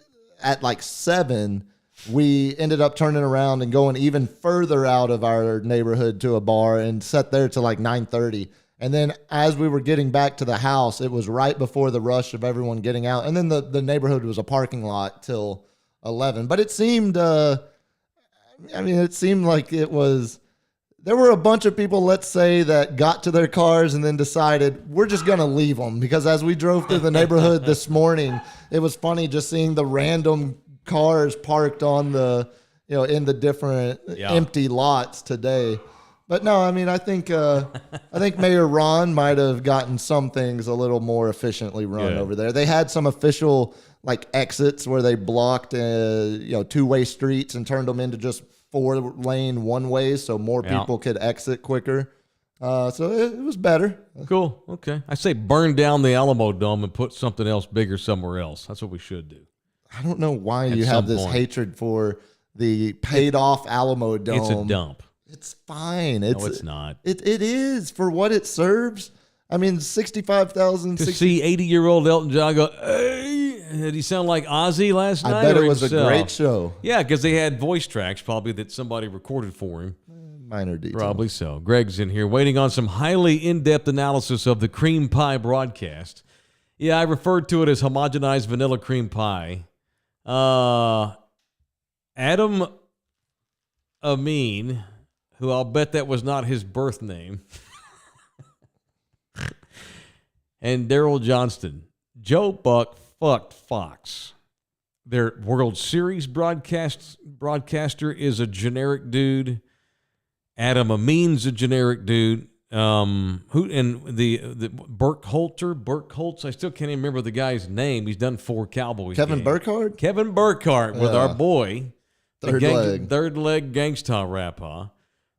C: at like 7, we ended up turning around and going even further out of our neighborhood to a bar and sat there till like 9:30. And then as we were getting back to the house, it was right before the rush of everyone getting out. And then the neighborhood was a parking lot till 11. But it seemed, it seemed like it was, there were a bunch of people, let's say, that got to their cars and then decided we're just going to leave them. Because as we drove through the neighborhood this morning, it was funny just seeing the random cars parked on the, in the different empty lots today. But no, I think Mayor Ron might have gotten some things a little more efficiently run over there. They had some official exits where they blocked 2-way streets and turned them into just 4-lane one-ways so more people could exit quicker. So it was better.
B: Cool. Okay. I say burn down the Alamo Dome and put something else bigger somewhere else. That's what we should do.
C: I don't know why you have this hatred for the paid-off Alamo Dome.
B: It's a dump.
C: It's fine.
B: No, it's not.
C: It is for what it serves. 65,000.
B: To see 80-year-old Elton John go, hey, did he sound like Ozzy last night?
C: I bet it was a great show.
B: Yeah, because they had voice tracks probably that somebody recorded for him.
C: Minor detail.
B: Probably so. Greg's in here waiting on some highly in-depth analysis of the cream pie broadcast. Yeah, I referred to it as homogenized vanilla cream pie. Adam Amin, who I'll bet that was not his birth name, and Daryl Johnston. Joe Buck fucked Fox. Their World Series broadcaster is a generic dude. Adam Amin's a generic dude. The Burke Holtz, I still can't even remember the guy's name. He's done 4 Cowboys
C: Kevin
B: games.
C: Burkhardt?
B: Kevin Burkhardt with our boy, Third leg gangsta rap, huh?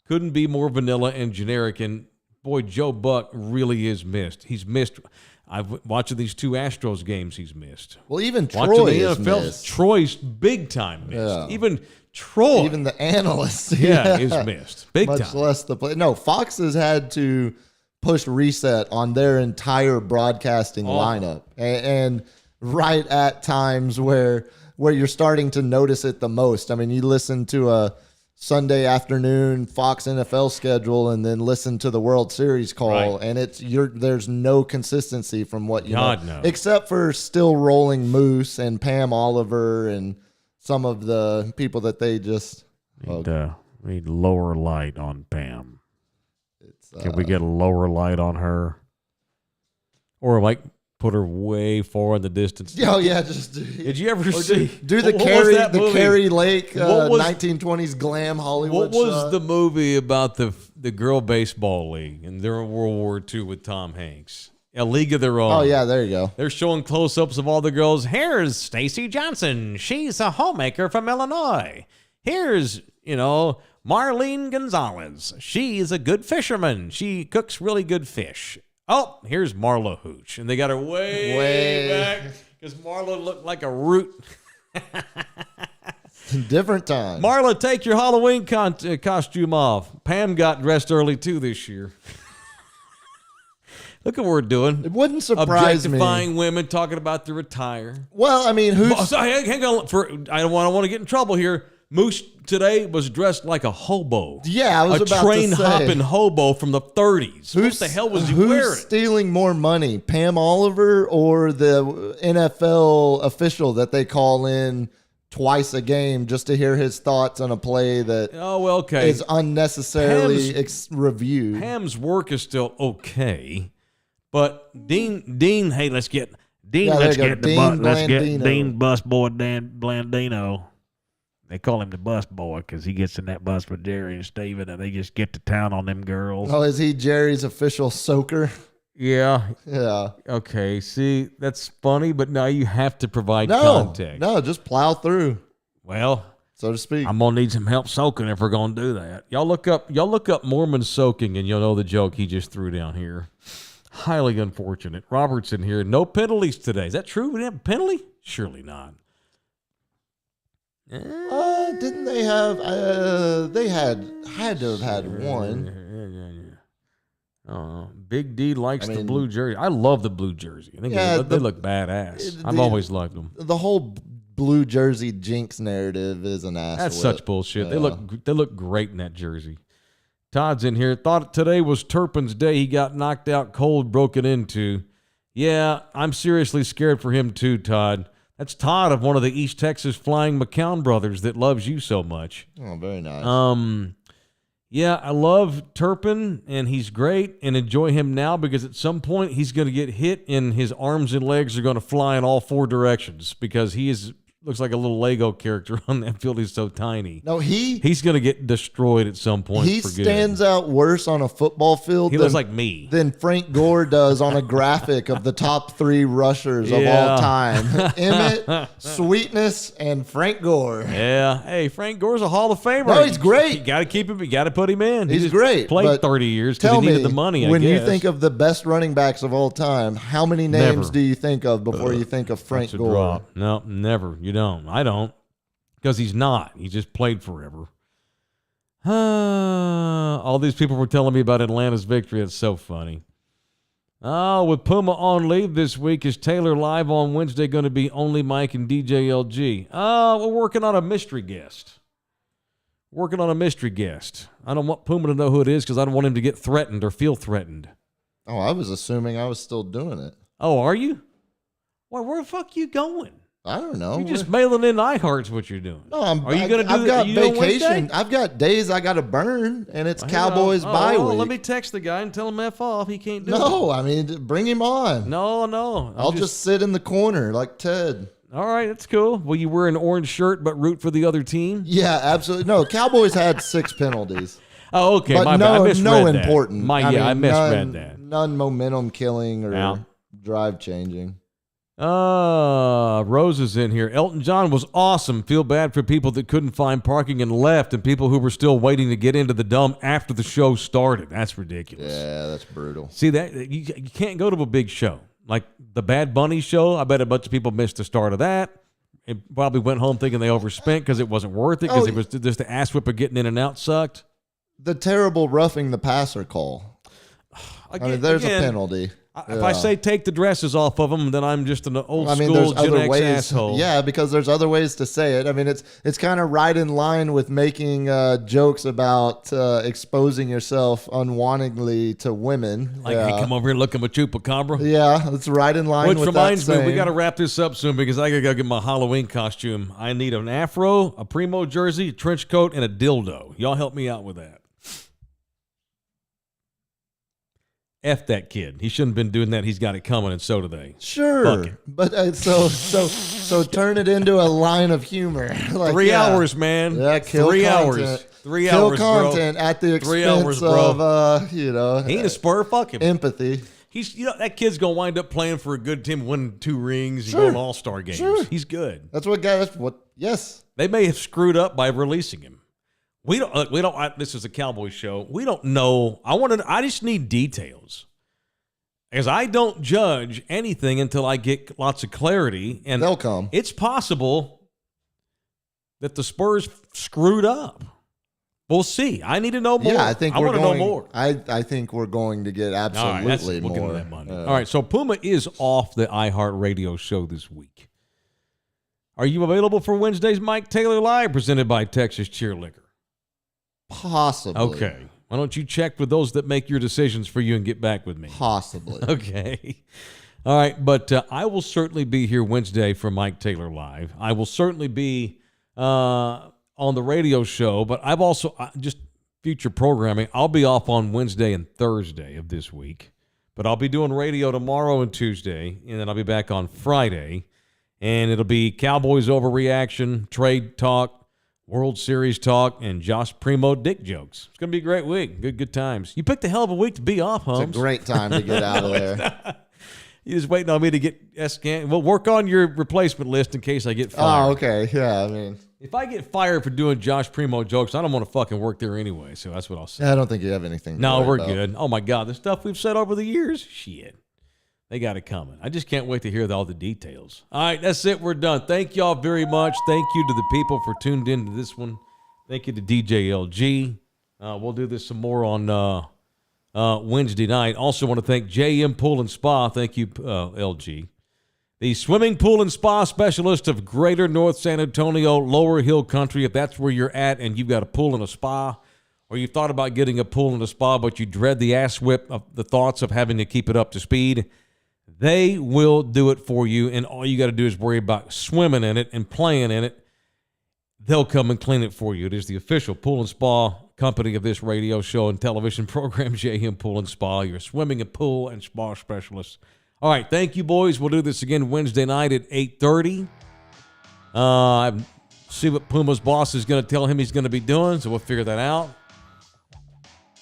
B: Couldn't be more vanilla and generic. And boy, Joe Buck really is missed. He's missed. I've watching these 2 Astros games. He's missed.
C: Well, even
B: watching
C: Troy
B: the
C: is
B: NFL,
C: missed.
B: Troy's big time missed.
C: Yeah.
B: Even Troy,
C: even the analysts,
B: is missed big
C: much
B: time.
C: less the play. No, Fox has had to push reset on their entire broadcasting lineup, and right at times where you're starting to notice it the most. I mean, you listen to a Sunday afternoon Fox NFL schedule and then listen to the World Series call, and there's no consistency from what you know,
B: no.
C: except for still rolling Moose and Pam Oliver and some of the people that they just
B: need lower light on Pam. Can we get a lower light on her, or like put her way far in the distance?
C: Oh yeah, just
B: did you ever see
C: do the Carrie Lake 1920s glam Hollywood?
B: What was
C: shot?
B: the movie about the girl baseball league and during World War II with Tom Hanks? A League of Their Own.
C: Oh yeah, there you go.
B: They're showing close-ups of all the girls. Here's Stacy Johnson. She's a homemaker from Illinois. Here's Marlene Gonzalez. She's a good fisherman. She cooks really good fish. Oh, here's Marla Hooch. And they got her way back because Marla looked like a root.
C: Different time.
B: Marla, take your Halloween costume off. Pam got dressed early, too, this year. Look at what we're doing.
C: It wouldn't surprise me.
B: Objectifying women, talking about to retire.
C: Well, I mean,
B: hang on. I don't want to get in trouble here. Moose today was dressed like a hobo.
C: Yeah, I was about to say.
B: A train-hopping hobo from the 30s. What the hell was he wearing?
C: Who's stealing more money, Pam Oliver or the NFL official that they call in twice a game just to hear his thoughts on a play that is unnecessarily reviewed?
B: Pam's work is still okay. But Dean, hey, let's get Dean busboy Dan Blandino. They call him the bus boy because he gets in that bus with Jerry and Steven, and they just get to town on them girls.
C: Oh, is he Jerry's official soaker?
B: Yeah.
C: Yeah.
B: Okay. See, that's funny, but now you have to provide context.
C: No, just plow through.
B: Well,
C: so to speak.
B: I'm gonna need some help soaking if we're gonna do that. Y'all look up Mormon soaking, and you'll know the joke he just threw down here. Highly unfortunate. Robertson here. No penalties today. Is that true? We didn't have a penalty? Surely not.
C: Didn't they have? They had to have had one.
B: Big D likes the blue jersey. I love the blue jersey. I think they look badass. I've always liked them.
C: The whole blue jersey jinx narrative is an ass.
B: That's such bullshit. They look great in that jersey. Todd's in here. Thought today was Turpin's day. He got knocked out cold, broken into. Yeah, I'm seriously scared for him too, Todd. That's Todd of one of the East Texas Flying McCown brothers that loves you so much.
C: Oh, very nice.
B: Yeah, I love Turpin, and he's great, and enjoy him now because at some point he's going to get hit and his arms and legs are going to fly in all 4 directions because he looks like a little Lego character on that field. He's so tiny.
C: No, he's
B: going to get destroyed at some point.
C: He stands out worse on a football field.
B: He looks like me
C: than Frank Gore does on a graphic of the top 3 rushers of all time: Emmett, Sweetness, and Frank Gore.
B: Yeah, hey, Frank Gore's a Hall of Famer.
C: No, he's great.
B: You got to keep him. You got to put him in.
C: He's great.
B: Played 30 years because he needed the money.
C: When you think of the best running backs of all time, how many names do you think of before you think of Frank Gore?
B: Drop. No, never. You don't. I don't. Because he's not. He just played forever. All these people were telling me about Atlanta's victory. It's so funny. Oh, with Puma on leave this week, is Taylor live on Wednesday going to be only Mike and DJ LG? We're working on a mystery guest. I don't want Puma to know who it is because I don't want him to get threatened or feel threatened.
C: Oh, I was assuming I was still doing it.
B: Oh, are you? Well, where the fuck you going?
C: I don't know.
B: You're just mailing in iHeart's what you're doing.
C: No, I've got vacation. I've got days I got to burn, and it's Cowboys bye week.
B: Let me text the guy and tell him F off. He can't do it.
C: No, I mean, bring him on.
B: No.
C: I'll just sit in the corner like Ted.
B: All right, that's cool. Will you wear an orange shirt but root for the other team?
C: Yeah, absolutely. No, Cowboys had 6 penalties.
B: Oh, okay.
C: But
B: my bad. I misread that.
C: Important.
B: I misread that.
C: None momentum killing or drive changing.
B: Rose is in here. Elton John was awesome. Feel bad for people that couldn't find parking and left, and people who were still waiting to get into the dome after the show started. That's ridiculous.
C: Yeah, that's brutal.
B: See, that you can't go to a big show. Like the Bad Bunny show, I bet a bunch of people missed the start of that. And probably went home thinking they overspent because it wasn't worth it, because it was just the ass whip of getting in and out sucked.
C: The terrible roughing the passer call.
B: Again,
C: there's a penalty.
B: If I say take the dresses off of them, then I'm just an old school Gen X asshole.
C: Yeah, because there's other ways to say it. I mean, it's kind of right in line with making jokes about exposing yourself unwantedly to women.
B: Like, hey, come over here and look at my chupacabra.
C: Yeah, it's right in line with that.
B: Which reminds me, we got to wrap this up soon because I got to go get my Halloween costume. I need an afro, a Primo jersey, a trench coat, and a dildo. Y'all help me out with that. F that kid. He shouldn't have been doing that. He's got it coming, and so do they.
C: Sure. But so turn it into a line of humor. Like,
B: 3 hours, man.
C: Yeah, kill
B: 3
C: content.
B: hours. 3
C: kill
B: hours,
C: content
B: bro.
C: at the expense
B: 3 hours, bro.
C: of,
B: he ain't a spur. Fuck him.
C: Empathy.
B: He's, that kid's going to wind up playing for a good team, winning 2 rings, and going to all-star games.
C: Sure.
B: He's good.
C: Yes.
B: They may have screwed up by releasing him. We don't. This is a Cowboys show. We don't know. I just need details, because I don't judge anything until I get lots of clarity. And
C: they'll come.
B: It's possible that the Spurs screwed up. We'll see. I need to know more.
C: Yeah, I
B: want to know more.
C: I think we're going to get absolutely
B: more.
C: We'll
B: get into that Monday. All right. So Puma is off the iHeartRadio show this week. Are you available for Wednesday's Mike Taylor Live, presented by Texas Cheer Liquor?
C: Possibly.
B: Okay. Why don't you check with those that make your decisions for you and get back with me?
C: Possibly.
B: Okay. All right. But I will certainly be here Wednesday for Mike Taylor Live. I will certainly be on the radio show, but I've also just future programming. I'll be off on Wednesday and Thursday of this week, but I'll be doing radio tomorrow and Tuesday, and then I'll be back on Friday, and it'll be Cowboys overreaction, trade talk, World Series talk, and Josh Primo dick jokes. It's going to be a great week. Good times. You picked a hell of a week to be off, Holmes.
C: It's a great time to get out of there.
B: You're just waiting on me to get S-Can. Well, work on your replacement list in case I get fired.
C: Oh, okay. Yeah, I mean,
B: if I get fired for doing Josh Primo jokes, I don't want to fucking work there anyway, so that's what I'll say.
C: I don't think you have anything to
B: No,
C: worry
B: we're
C: about.
B: good. Oh, my God. The stuff we've said over the years, shit. They got it coming. I just can't wait to hear all the details. All right, that's it. We're done. Thank y'all very much. Thank you to the people for tuned in to this one. Thank you to DJ LG. We'll do this some more on Wednesday night. Also want to thank JM Pool and Spa. Thank you, LG. The swimming pool and spa specialist of Greater North San Antonio, Lower Hill Country. If that's where you're at and you've got a pool and a spa, or you thought about getting a pool and a spa, but you dread the ass whip of the thoughts of having to keep it up to speed, they will do it for you, and all you got to do is worry about swimming in it and playing in it. They'll come and clean it for you. It is the official pool and spa company of this radio show and television program, JM Pool and Spa, your swimming and pool and spa specialist. All right, thank you, boys. We'll do this again Wednesday night at 8:30. See what Puma's boss is going to tell him he's going to be doing, so we'll figure that out.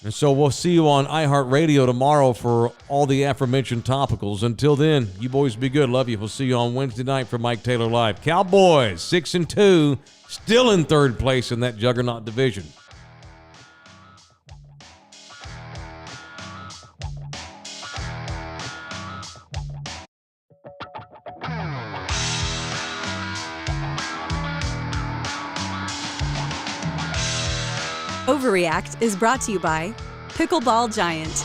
B: And so we'll see you on iHeartRadio tomorrow for all the aforementioned topicals. Until then, you boys be good. Love you. We'll see you on Wednesday night for Mike Taylor Live. Cowboys, 6-2, still in third place in that juggernaut division.
A: Overreact is brought to you by Pickleball Giant.